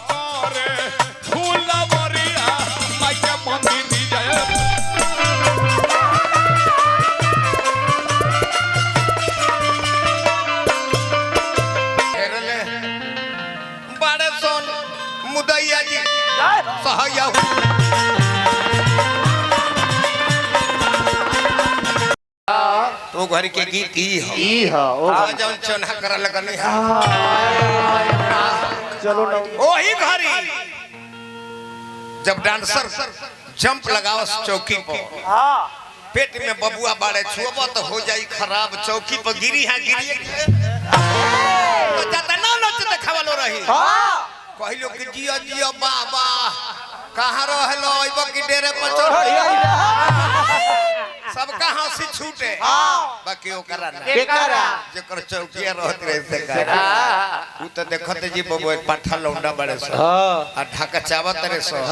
करे फूलवरिया माई के मंदिर जय बड़े सोन मुदैया जी सहया तो घर के गीत ई हो ओ जौन चोना कर लगनी चलो ना ओही घरी जब डांसर जंप लगाओ चौकी पर हां पेट में बबुआ बाड़े छुबो तो हो जाई खराब चौकी पर गिरी है गिरी तो जाता ना नच देखावलो रही हां कहिलो कि जियो जियो बाबा कहां रहलो आइबो कि डेरे पर चढ़ सबका हंसी छूटे बाकी ओकरा ना केकरा जेकर चौकिया रहत रहे से करा उ त देखत जी बबो एक पाठा लौंडा बड़े सो आ ढाका चावत रे सो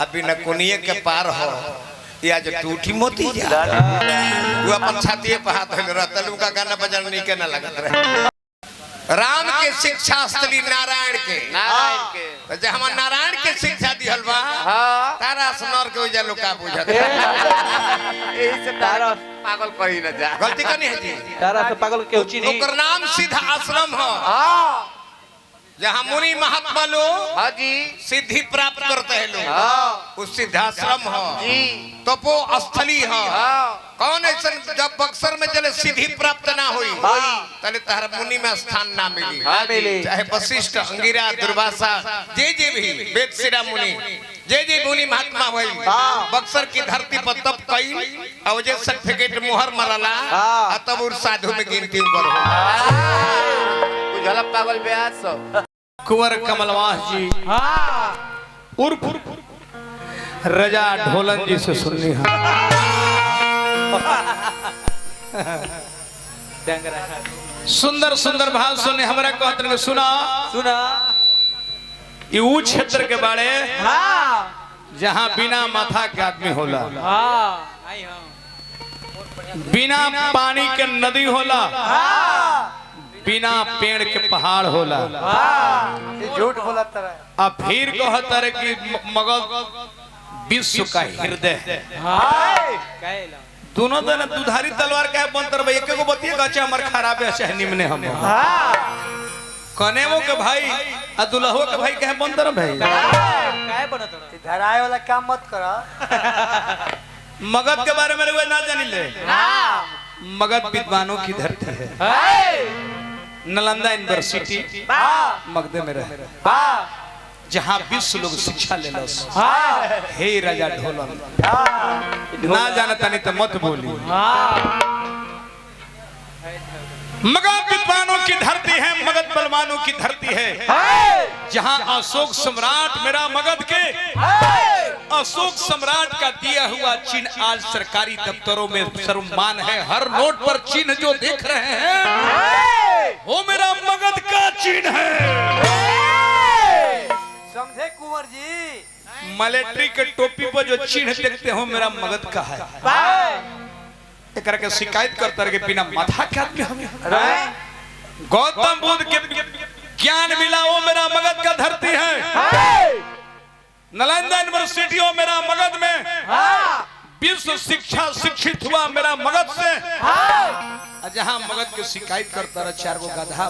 अभी न कोनिए के पार हो या जो टूटी मोती जा वो अपन छातीए पे हाथ धइल रहत लू का गाना बजाना नीके ना लगत रहे राम के शिक्षा असली नारायण के जे हम नारायण के शिक्षा दिहल बा तारा सनर के ओजा लोका बुझत एही से तारा पागल कही न जा गलती कनी है जी तारा से पागल के उची नहीं ओकर नाम सीधा आश्रम हो हां जहां मुनि महात्मा लोग हां जी सिद्धि प्राप्त करते हैं लोग हां उस सिद्धाश्रम हो जी तपो स्थली हो हां कौन ऐसा जब बक्सर में चले सिद्धि प्राप्त ना हुई तले तारा मुनि में स्थान ना मिली चाहे वशिष्ठ अंगिरा दुर्वासा जे भी वेद शिरा मुनि जे मुनि महात्मा भई बक्सर की धरती पर तप कई और जे सर्टिफिकेट मोहर मरला तब उर साधु में गिनती करो बुझला पागल ब्यास सब कुंवर कमलवास जी उर्फ रजा ढोलन जी से सुननी है सुंदर सुंदर भाव सुने हमरा कहत ने सुना सुना ये ऊ क्षेत्र के बारे जहां बिना माथा के आदमी होला बिना पानी के नदी होला बिना पेड़ के पहाड़ होला झूठ बोला तरह अब फिर कहत रे कि मगध विश्व का हृदय है दोनों दिन दुधारी तलवार का बंतर भाई एक को बतिए गचा हमर खराब है चाहे निम्ने हम कनेवो के भाई आ दुल्हो के भाई कहे बंतर भाई काहे बनत धराए वाला काम मत करा मगध के बारे में वे ना जानी ले ना मगध विद्वानों की धरती है नालंदा यूनिवर्सिटी मगध में रहे जहां विश्व लोग शिक्षा ले लो हे राजा ढोलन ना जानता नहीं तो मत बोली मगध विद्वानों की धरती है मगध बलवानों की धरती है जहां अशोक सम्राट मेरा मगध के अशोक सम्राट का दिया हुआ चिन्ह आज सरकारी दफ्तरों में सर्वमान है हर नोट पर चिन्ह जो देख रहे हैं वो मेरा मगध का चिन्ह है समझे कुंवर जी मिलिट्री के टोपी पर जो चिन्ह देखते हो मेरा मगध का है एक के शिकायत करता रहे बिना माथा के आदमी हमें गौतम बुद्ध के ज्ञान मिला वो मेरा मगध का धरती है नालंदा यूनिवर्सिटी हो मेरा मगध में विश्व शिक्षा शिक्षित हुआ मेरा मगध से जहां मगध की शिकायत करता रहा 4 गो गधा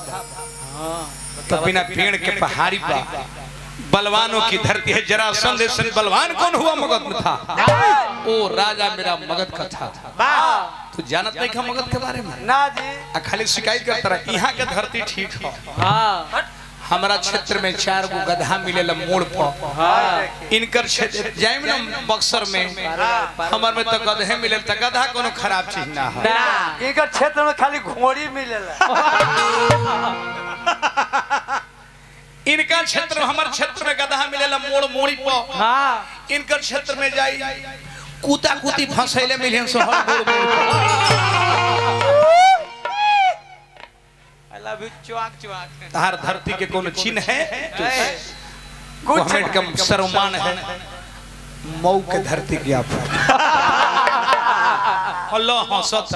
तो बिना पेड़ के पहाड़ी पर बलवानों की धरती है जरासंध बलवान कौन हुआ मगध में था ओ राजा मेरा मगध का था तो जानत नहीं था मगध के बारे में ना जी खाली शिकायत करता रहा यहाँ के धरती ठीक हो हमारा क्षेत्र में 4 गो गधा मिलेला मोड़ पर इनकर क्षेत्र जाए में बक्सर में हमार में तो गधे मिले तो गधा कोनो खराब चीज ना है इनकर क्षेत्र में खाली घोड़ी मिलेला इनका क्षेत्र हमारे क्षेत्र में गधा मिलेला मोड़ मोड़ी पर इनकर क्षेत्र में जाई कूता कूती फंसैले मिले सो हर धरती के कोनो चिन्ह है गवर्नमेंट का सर्वमान है मऊ के धरती की आप अल्लाह हंसत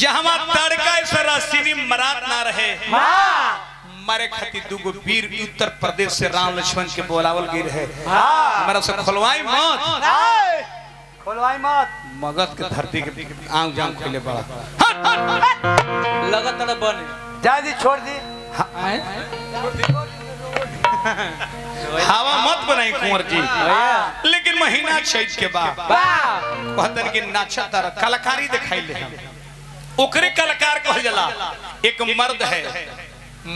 जहां तड़का से रसीनी मरात ना रहे मारे खातिर दुगो वीर उत्तर प्रदेश से राम लक्ष्मण के बोलावल गिर है हमारा से खोलवाई मत मगध के धरती के आंग जांग खोले बड़ा लगत ना बने जा दी छोड़ दी हवा मत बनाई कुंवर जी लेकिन महीना चैत के बाद कहतन कि नाचा तारा कलाकारी दिखाई ले ओकरे कलाकार कह जाला एक मर्द है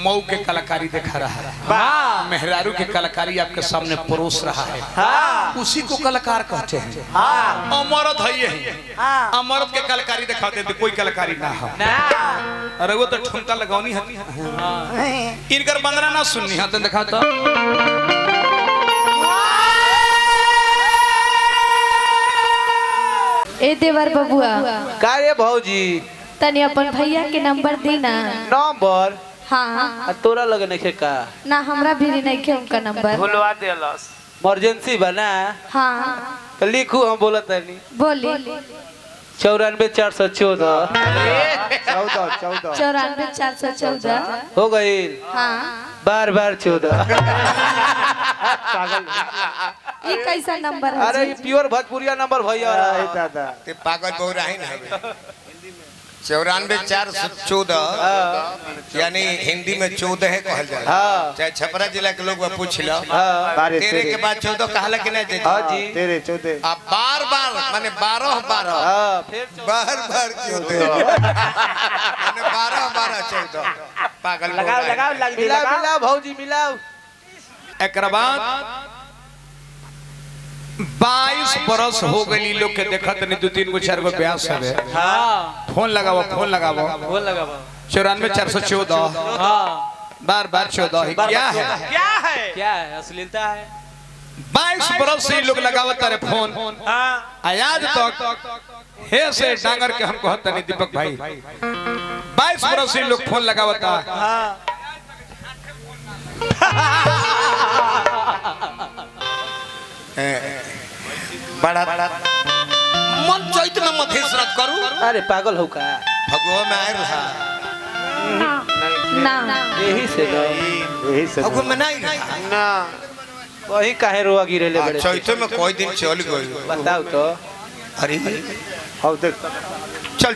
मऊ के कलाकारी दिखा रहा है मेहरारू के कलाकारी आपके सामने परोस रहा है उसी को कलाकार कहते हैं अमरद है ये अमरद के कलाकारी दिखाते थे कोई कलाकारी ना हो अरे वो तो ठुमका लगावनी है इनकर बंदना ना सुननी है तो दिखाता ए देवर बबुआ का रे भौजी तनी अपन भैया के नंबर दी ना नंबर हाँ तोरा लगे नहीं का ना हमरा भी नहीं के उनका नंबर भूलवा देलस इमरजेंसी बना हाँ तो लिखू हम बोलत नहीं बोली 94,414 94,414 हो गई हाँ बार 14 ये कैसा नंबर है अरे प्योर भोजपुरिया नंबर भैया दादा ते पागल बोल रहा है ना 94,414 यानी हिंदी में 14 है कहल जाए चाहे छपरा जिला के लोग पूछ लो तेरे के बाद 14 कहला कि नहीं हां जी तेरे 14 अब बार बार माने 12 फिर बार 14 माने 12 14 पागल लगाओ मिलाओ भौजी मिलाओ एकरा बाद 22 बरस हो गई लोग के देखत नहीं 2-3 गो 4 गो ब्याह सब है फोन लगाओ 94,414 बार 14 क्या है अश्लीलता है 22 बरस से लोग लगावत तारे फोन आज तक हे से डांगर के हम कहत नहीं दीपक भाई 22 बरस से लोग फोन लगावता बड़ा मन चैत में मधेशरत करू अरे पागल हो का भगवा में आए रहा ना यही से भगवा में नहीं रहा ना वही काहे रोआ गिरे ले बड़े चैत में कोई दिन चल गई बताओ तो अरे हो देख चल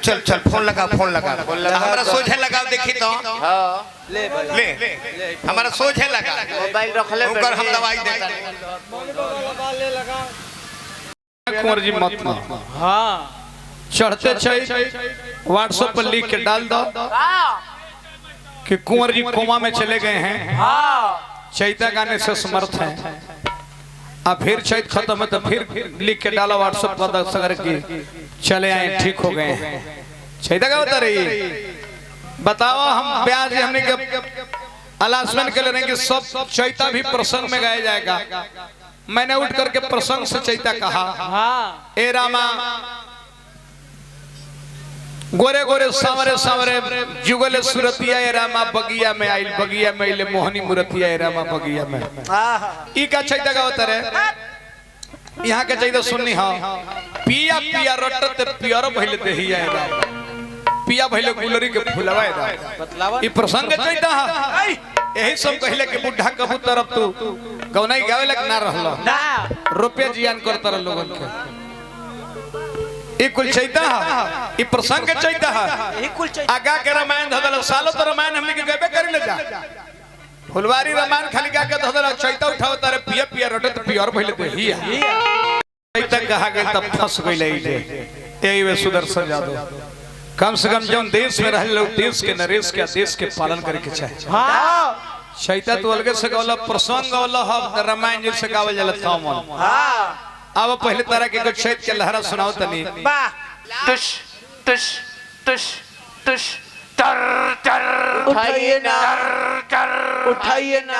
फोन लगा हमारा सोझे लगाओ देखी तो ले भाई ले हमारा सोझे लगा मोबाइल रख ले ऊपर हम दवाई देता कुंवर जी मत हाँ चढ़ते व्हाट्सएप पर लिख के डाल दो कि कुंवर जी कोमा में चले गए हैं चैता गाने से समर्थ हैं अब फिर चैत खत्म है तो फिर लिख के डालो व्हाट्सएप पर सगर की चले आए ठीक हो गए हैं चैता का बता रही बताओ हम ब्याज हमने के अलासमेंट के ले रहे कि सब चैता भी प्रसंग में गाया जाएगा मैंने उठ करके प्रसंग से चैता कहा ए रामा गोरे गोरे सावरे सावरे जुगले सुरतिया ए रामा बगिया में आइल बगिया में आइले मोहनी मुरतिया ए रामा बगिया में ई का चैता का उतर है यहाँ के चैता सुननी हां पिया पिया रटत पियर भइले देहिया ए रामा पिया भइले गुलरी के फुलवा ए रामा ई प्रसंग चैता है यही सब कहले कि बुढ़ा कबूतर अब तू गौनाई गावे लग ना रहलो ना रुपया जियान करता रह लोगन के ई कुल चैता है ई प्रसंग के चैता है यही कुल चैता आगा के रामायण धदल सालो तो रामायण हमनी के गबे करी ले जा फुलवारी रामायण खाली गा के धदल चैता उठाव तारे पिया पिया रटत पियर भइले देहिया चैता कहा गई तब फंस गइले जे एही वे सुदर्शन जादव कम से कम जौन देश में रह लोग देश के नरेश के देश के पालन करे के चाहे चैता तो अलगे से गौला प्रसंग गौला रामायण जी से गावल जाला थामन अब पहले तरह के चैत के लहरा सुनाओ तनी टुश टुश टुश टुश टर टर उठाइए ना उठाइए ना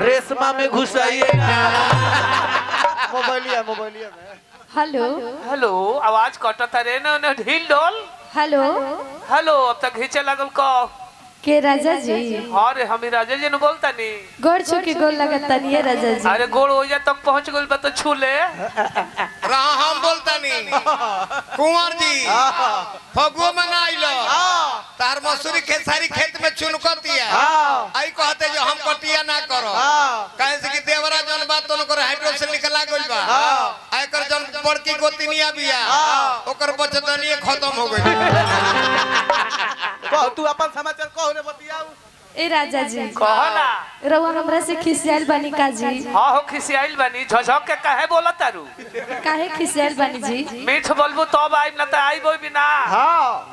रेशमा में घुसाइए ना मोबाइलिया में हेलो हेलो आवाज कटता रे ना ढील डोल हेलो हेलो अब तक घींचे लगल को के राजा जी अरे हम राजा जी ने बोलता नहीं गोड़ छुके गोड़ लगता नहीं है राजा जी अरे गोड़ हो जा तक पहुंच गइल बा तो छू ले रहा हम बोलता नहीं कुंवर जी फगुआ में ना आइलो तार मसूरी खेसारी खेत में चुनकतिया आई कहते जो हम कटिया ना करो कहे से कि देवरा जन बात तो कर हाइड्रो से निकला गइल बा एकर जन बड़की गोतिनिया बिया ओकर बचतनिए खत्म हो गइल। कह तू अपन समाचार कह रे बतियाऊ। ए राजा जी कहो ना रउआ हमरा से खिसियाल बानी का जी? हाँ हो खिसियाइल बनी झझक के काहे बोला तारू काहे खिसियाल बानी जी? मीठ बोलबू तब आइब ना त आइबो भी ना।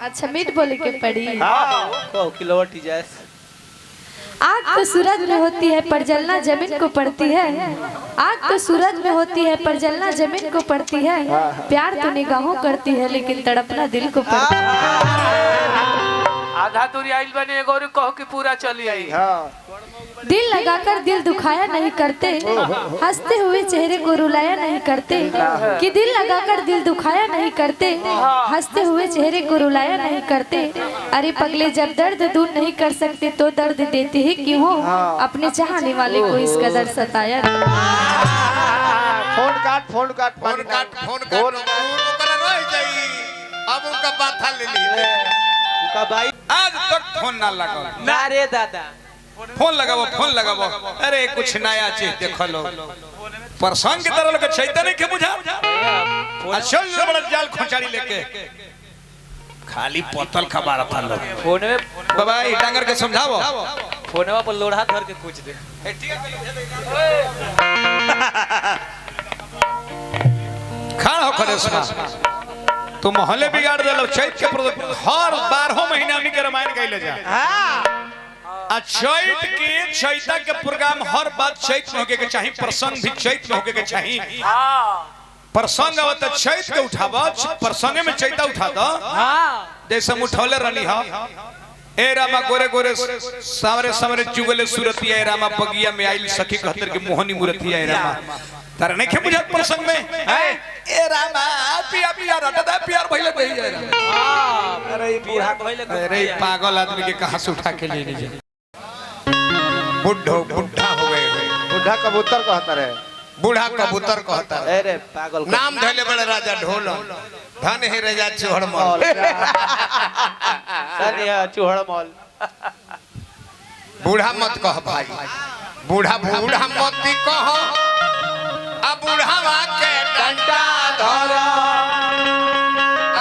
अच्छा मीठ बोले के पड़ी। कहो कि लौट जाए। आग तो सूरज में होती है पर जलना जमीन को पड़ती है। आग तो सूरज में होती है पर जलना जमीन को पड़ती है। प्यार तो निगाहों करती है लेकिन तड़पना दिल को पड़ती है। आधा दूरी आइल बनी एगो और कहो कि पूरा चली आई। दिल लगाकर दिल दुखाया नहीं करते, हंसते हुए चेहरे को रुलाया नहीं करते। कि दिल लगाकर दिल दुखाया नहीं करते, हंसते हुए चेहरे को रुलाया नहीं करते। अरे पगले जब दर्द दूर नहीं कर सकते तो दर्द देते ही क्यों हो? अपने चाहने वाले को इस कदर सताया। फोन काट फोन काट फोन काट फोन काट ओकरा रह जाई। अब उनका बात ले ली उनका भाई आज तक फोन ना लगाओ ना रे दादा। फोन लगाओ। अरे कुछ नया चीज देखो लो प्रसंग की तरह लोग चैतन्य नहीं के बुझा चल जो बड़ा जाल खोचाड़ी लेके खाली पतल खबारा था लोग। फोन में बाबा ये डांगर के समझाओ। फोनवा पर लोढ़ा धर के पूछ दे। खाना हो खरेसमा तू मोहल्ले बिगाड़ दे लो। चैत के हर 12 महीना हमनी के रामायण गइले जा। आ चैत के चैता के प्रोग्राम हर बात चैत में होके के चाहिए। प्रसंग भी चैत में होके के चाहिए। प्रसंग आवत चैत के उठावा प्रसंगे में चैता उठा दो। जैसे हम उठौले रहनी हा ए रामा गोरे गोरे सामरे सामरे चुगले सूरतिया ए रामा बगिया में आइल सखी कहतर के मोहनी मूर्तिया ए रामा तारे नहीं के बुझा प्रसंग में ए रामा पिया पिया रटदा प्यार भइले दई जाए। अरे बूढ़ा कहले अरे पागल आदमी के कहां से उठा के ले लीजिए। बुढ़ा हो गए बूढ़ा कबूतर कहता रे। बूढ़ा कबूतर कहता है। अरे पागल नाम धैले बड़े राजा ढोल धन है राजा चूहड़मल। अरे चूहड़मल बूढ़ा मत कह भाई बूढ़ा मत कह अब बूढ़ावा के डंडा धर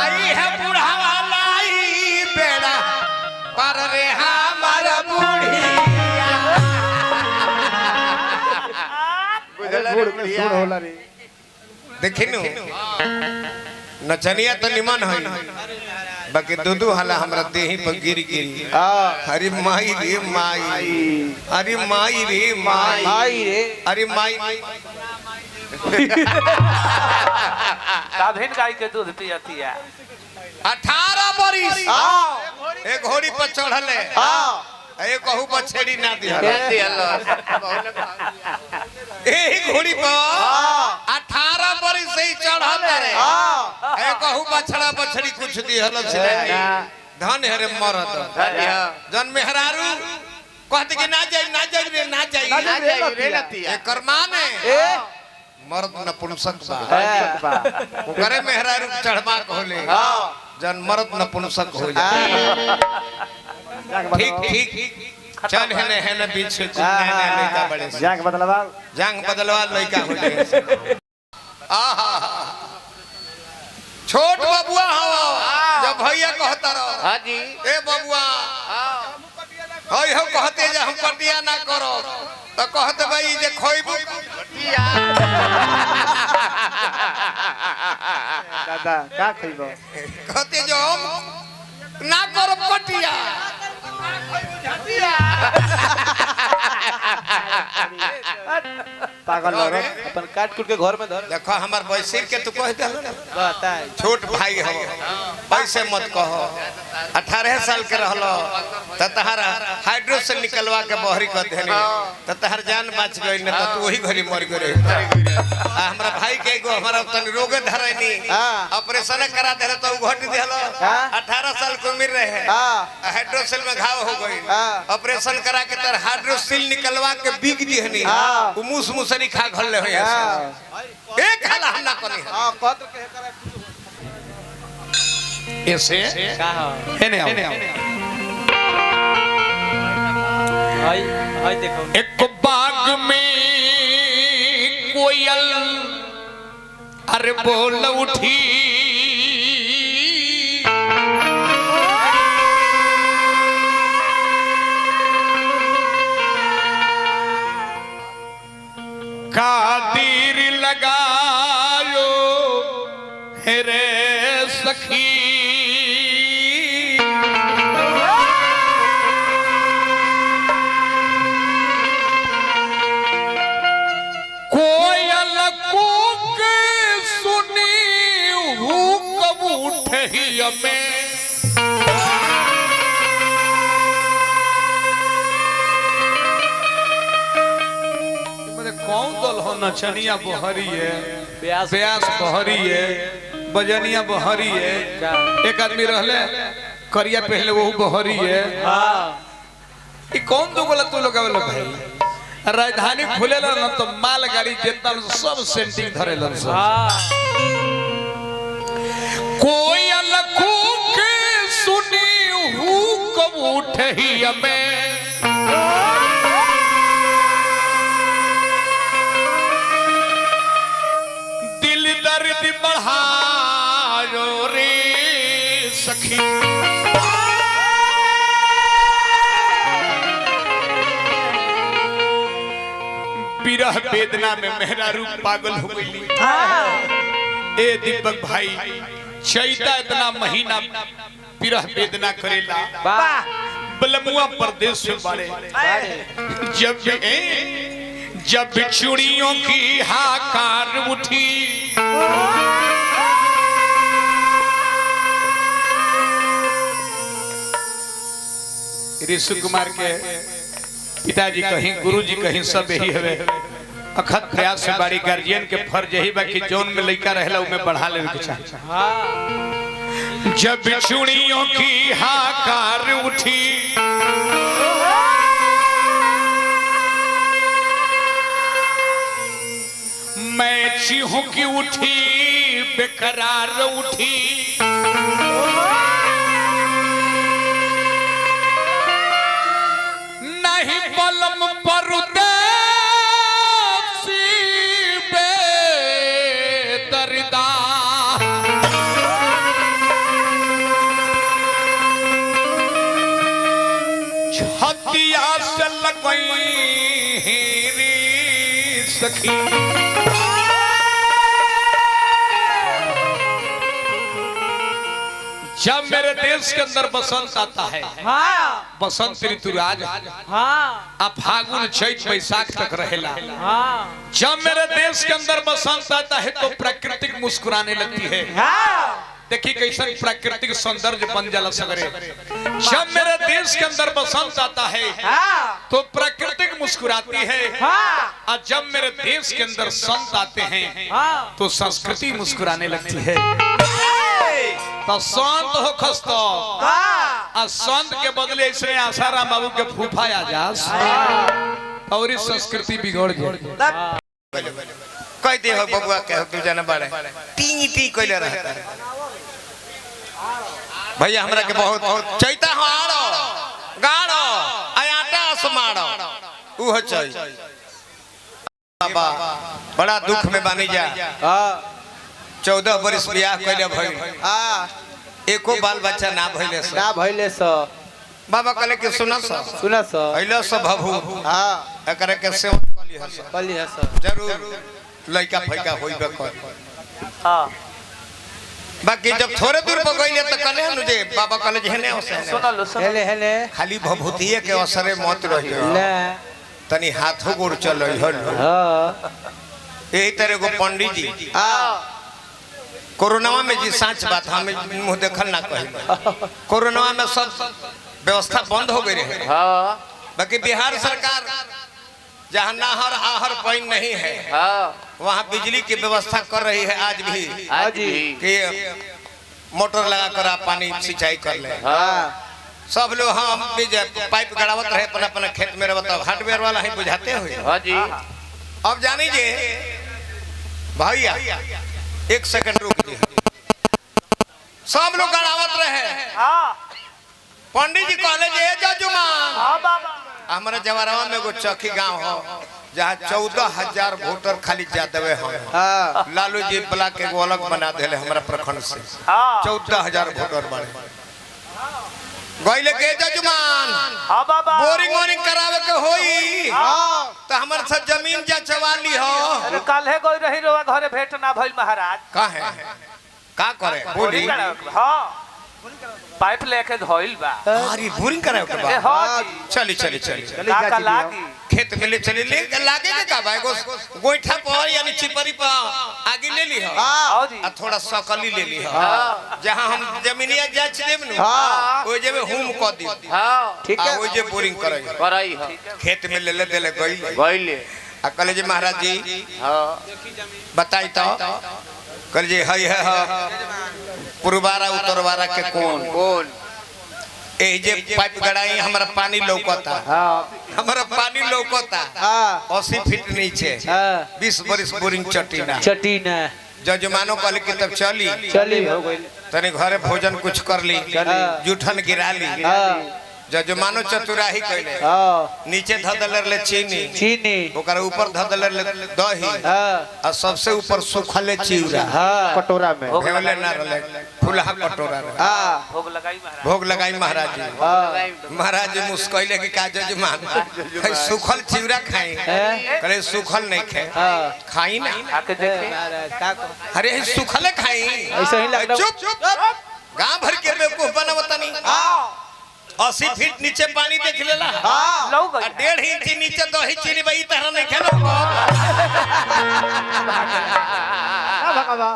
आई है बूढ़ावा लाई बेड़ा पर रे हमार बुढ़िया देखिनु नचनिया तो निमन है बाकी दूधू हाला हमरा देही पर गिरी अरे माई रे माई अरे माई रे माई अरे माई गाभिन गाय के दूध पियती है। 18 बरिस एक घोड़ी पर चढ़ले एक कहू पर छेड़ी ना दिया एक घोड़ी पर 18 बरिस से ही चढ़ल रे एक कहू बछड़ा बछड़ी कुछ दिहल धन है रे मरद जन मेहरारू कहते कि ना जाई रे एकर माने मर्द नपुंसक बा ओकरे मेहरारू चढ़बा कहले जन मर्द नपुंसक हो जाए। ठीक चल है बीच से लड़का बड़े जांग बदलवा लड़का हो जाए। आहा छोट बबुआ हो जब भैया कहता रहो हां जी ए बबुआ होय हो कहते जे हम कटिया ना करो तो कहते भाई जे खोइबू कटिया दादा का खइबो कहते जो हम ना करो कटिया पागल लोग अपन काट कूट के घर में धर। देखो हमार बैसिर के तू कह दल बता छोट भाई हो ऐसे मत कहो 18 साल के रहलो त तहारा हाइड्रो से निकलवा के बहरी कर देनी त तहार जान बच गई न त तू वही घरी मर गए। हमरा भाई के एगो हमरा तन रोग धरैनी ऑपरेशन करा दे तो घट देलो 18 साल की उम्र रहे हाइड्रोसिल में घाव हो गई ऑपरेशन करा के तर हाइड्रोसिल निकलवा के बिग दिहनी उ मुस मुसरी खा घल ले एक हाला हम ना करी कत के ऐसे का है नहीं हाय हाय देखो एक बाग में कोयल अरे बोल उठी कादिर लगायो है रे सखी कोयल कूक सुनी हुक्म उठही में कौन दल हो नचनिया बहरी है ब्यास बहरी है बजनिया बहरी है एक आदमी रहले करिया पहले वो बहरी है ये कौन दो बोला तू लोग भाई राजधानी खुले ना तो माल गाड़ी जितना सब सेंटिंग धरे लन कोयल कूक सुनी हुक्म उठही में दर्द बढ़ायो रे सखी विरह वेदना में मेहरा रूप पागल हो गई। ए दीपक भाई चैता इतना महीना विरह वेदना करेला बलमुआ परदेश में बाड़े जब चूड़ियों की हाकार उठी ऋषि कुमार के पिताजी कहीं गुरुजी कहीं सब यही हवे अखत प्रयास से बाड़ी गार्जियन के फर्ज यही बाकी जोन में लड़का रहला उमें बढ़ा ले जब चूड़ियों की हाकार उठी मैं चीहू की उठी बेकरार उठी नहीं बलम परदेसी बेदर्दा छतिया से लगई रे सखी जब मेरे देश के अंदर बसंत आता है बसंत ऋतुराज अब फागुन चैत बैसाख तक रहेला जब मेरे देश के अंदर बसंत आता है तो प्राकृतिक मुस्कुराने लगती है देखिए कैसा प्राकृतिक सौंदर्य बन जाला सगरे जब मेरे देश के अंदर बसंत आता है तो प्राकृतिक मुस्कुराती है और जब मेरे देश के अंदर संत आते हैं तो संस्कृति मुस्कुराने लगती है तो संत हो खस्तो और संत के बदले इसने आसाराम बाबू के फूफा आ जास और इस संस्कृति बिगड़ गई कह दे हो बबुआ के तू जाने बाड़े टी टी कइले रहता भैया हमरा के बहुत चैता हो आड़ो गाड़ो आटा असमाड़ो ऊ हो चई बाबा बड़ा दुख में बानी जा 14 वर्ष ब्याह कइले भई एको बाल बच्चा ना भइले स बाबा कहले कि सुना स अइला स भभू हां एकरे के सेवा कली हस जरूर लइका फइका होइबे कर हां बाकी जब थोड़े दूर पर गइले त कने नु जे बाबा कहले जे हेने सुना लो हेले खाली भभूतिए के असरे मत रही ले तनी हाथो गोड़ चलई हल हां एही तरह को पंडित जी कोरोना में जी सच बात हमें मुंह देखल ना कही कोरोना में सब व्यवस्था बंद हो गई रहे बाकी बिहार सरकार जहाँ नहर आहर पानी नहीं है वहाँ बिजली की व्यवस्था कर रही है आज भी कि मोटर लगा कर आप पानी सिंचाई कर ले सब लोग हम पाइप गड़ावत रहे अपना अपना खेत में बताओ हार्डवेयर वाला ही बुझाते हुए अब जानीजिए भैया एक सेकंड रुक सब लोग गड़ावत रहे पंडित जी कहले जे जजुमान हमारे जवारवा में एगो चौकी गांव हो जहाँ 14,000 वोटर खाली जादवे हम हाँ लालू जी ब्लॉक के अलग बना दिले हमारा प्रखंड से 14,000 वोटर बने गइले के जजमान हाँ बाबा बोरिंग वोरिंग करावे के होई तो हमारे साथ जमीन जा चवाली हो अरे कल है कोई रही रोवा घरे भेंट ना भइल महाराज का है का करे बोली हाँ पाइप लेके धोइल बा अरे बोरिंग करावे के ए बा हाँ चली चली चली का का लागी खेत में ले चली ले लागे के का भाई गोइठा पर यानी चिपरी पर आगे ले ली हो आओ जी आ थोड़ा सकली ले ली हो जहां हम जमीनिया जांच देब नु ओइ जे में हुम क दी हाँ ठीक है ओइ जे बोरिंग करई कराई हो खेत में ले देले गइल गइले आ कहले जी महाराज जी हाँ बताई तो कहले जी हई है पुरवारा उत्तरवारा के कौन ए जे पाइप गड़ाई हमरा पानी लौकता हमरा पानी लौकता हाँ 80 फीट नीचे हाँ 20 बरिस बोरिंग चटीना चटीना जजमानो कहले कि तब चली चली हो गई तने घरे भोजन कुछ कर ली चली। जूठन गिरा ली हाँ जजमानो चतुराही कहले हाँ नीचे धदलर ले चीनी चीनी ओकर ऊपर धदलर ले दही हाँ और सबसे ऊपर सुखले चिवड़ा हाँ कटोरा में भेवले ना रले फुलहा कटोरा रहे हाँ भोग लगाई महाराज भोग लगाई महाराज जी हाँ महाराज जी मुस्कैले कि का जजमान है सुखल चिवड़ा खाई हैं? कहले सुखल नहीं खाए हाँ खाई ना आके देखे अरे ये सुखले खाई ऐसा ही लग रहा- चुप गांव भर के बेवकूफ बनावता नहीं 80 फीट नीचे पानी देख लेला लोग 1.5 इंच नीचे दही चीनी बई तरह नहीं खेलो भगवा